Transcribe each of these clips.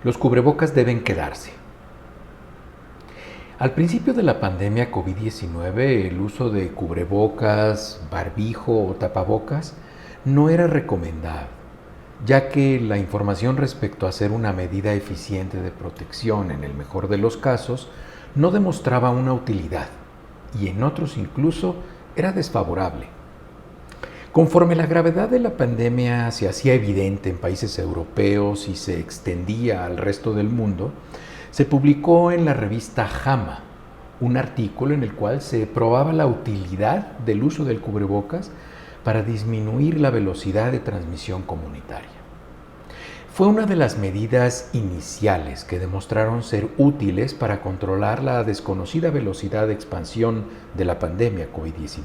Los cubrebocas deben quedarse. Al principio de la pandemia COVID-19, el uso de cubrebocas, barbijo o tapabocas no era recomendable, ya que la información respecto a ser una medida eficiente de protección en el mejor de los casos no demostraba una utilidad y en otros incluso era desfavorable. Conforme la gravedad de la pandemia se hacía evidente en países europeos y se extendía al resto del mundo, se publicó en la revista JAMA un artículo en el cual se probaba la utilidad del uso del cubrebocas para disminuir la velocidad de transmisión comunitaria. Fue una de las medidas iniciales que demostraron ser útiles para controlar la desconocida velocidad de expansión de la pandemia COVID-19.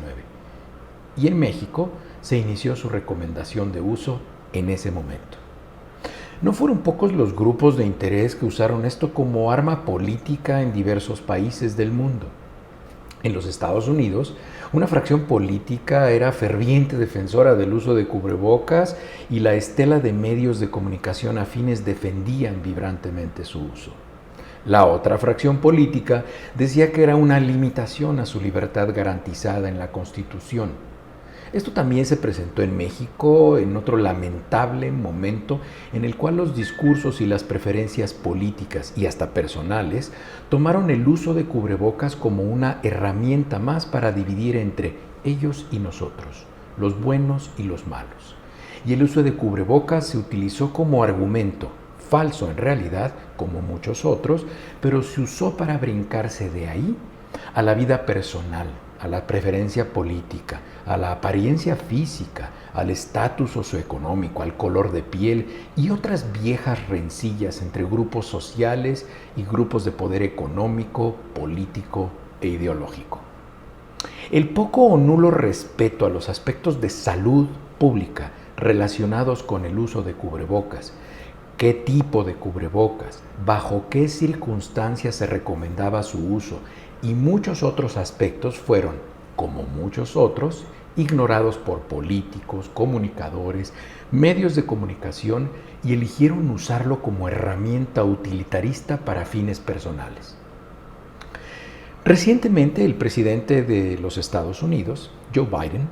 Y en México se inició su recomendación de uso en ese momento. No fueron pocos los grupos de interés que usaron esto como arma política en diversos países del mundo. En los Estados Unidos, una fracción política era ferviente defensora del uso de cubrebocas y la estela de medios de comunicación afines defendían vibrantemente su uso. La otra fracción política decía que era una limitación a su libertad garantizada en la Constitución. Esto también se presentó en México en otro lamentable momento en el cual los discursos y las preferencias políticas y hasta personales tomaron el uso de cubrebocas como una herramienta más para dividir entre ellos y nosotros, los buenos y los malos. Y el uso de cubrebocas se utilizó como argumento, falso en realidad, como muchos otros, pero se usó para brincarse de ahí a la vida personal, a la preferencia política, a la apariencia física, al estatus socioeconómico, al color de piel y otras viejas rencillas entre grupos sociales y grupos de poder económico, político e ideológico. El poco o nulo respeto a los aspectos de salud pública relacionados con el uso de cubrebocas, qué tipo de cubrebocas, bajo qué circunstancias se recomendaba su uso y muchos otros aspectos fueron, como muchos otros, ignorados por políticos, comunicadores, medios de comunicación y eligieron usarlo como herramienta utilitarista para fines personales. Recientemente, el presidente de los Estados Unidos, Joe Biden,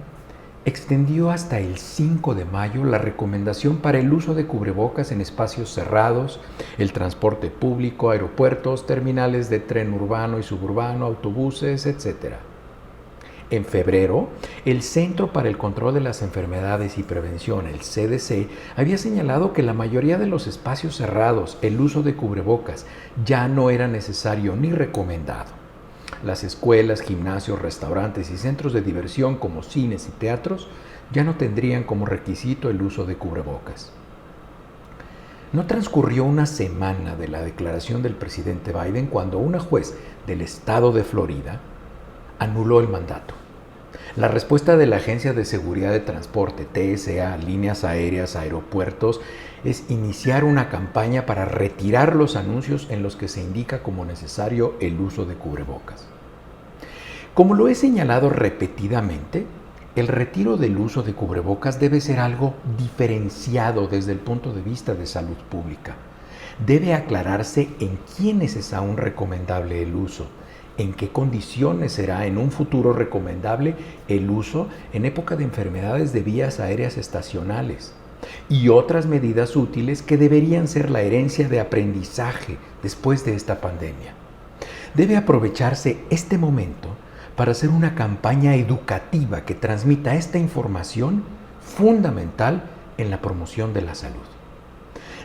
extendió hasta el 5 de mayo la recomendación para el uso de cubrebocas en espacios cerrados, el transporte público, aeropuertos, terminales de tren urbano y suburbano, autobuses, etc. En febrero, el Centro para el Control de las Enfermedades y Prevención, el CDC, había señalado que la mayoría de los espacios cerrados, el uso de cubrebocas ya no era necesario ni recomendado. Las escuelas, gimnasios, restaurantes y centros de diversión como cines y teatros ya no tendrían como requisito el uso de cubrebocas. No transcurrió una semana de la declaración del presidente Biden cuando una juez del estado de Florida anuló el mandato. La respuesta de la Agencia de Seguridad de Transporte, TSA, líneas aéreas, aeropuertos, es iniciar una campaña para retirar los anuncios en los que se indica como necesario el uso de cubrebocas. Como lo he señalado repetidamente, el retiro del uso de cubrebocas debe ser algo diferenciado desde el punto de vista de salud pública. Debe aclararse en quiénes es aún recomendable el uso, en qué condiciones será en un futuro recomendable el uso en época de enfermedades de vías aéreas estacionales y otras medidas útiles que deberían ser la herencia de aprendizaje después de esta pandemia. Debe aprovecharse este momento para hacer una campaña educativa que transmita esta información fundamental en la promoción de la salud.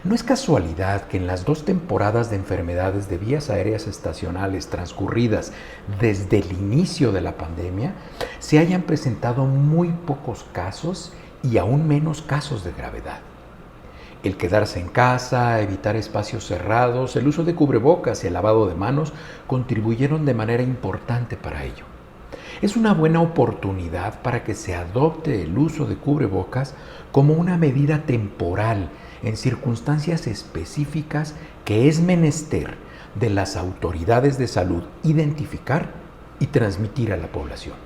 No es casualidad que en las 2 temporadas de enfermedades de vías aéreas estacionales transcurridas desde el inicio de la pandemia se hayan presentado muy pocos casos y aún menos casos de gravedad. El quedarse en casa, evitar espacios cerrados, el uso de cubrebocas y el lavado de manos contribuyeron de manera importante para ello. Es una buena oportunidad para que se adopte el uso de cubrebocas como una medida temporal en circunstancias específicas que es menester de las autoridades de salud identificar y transmitir a la población.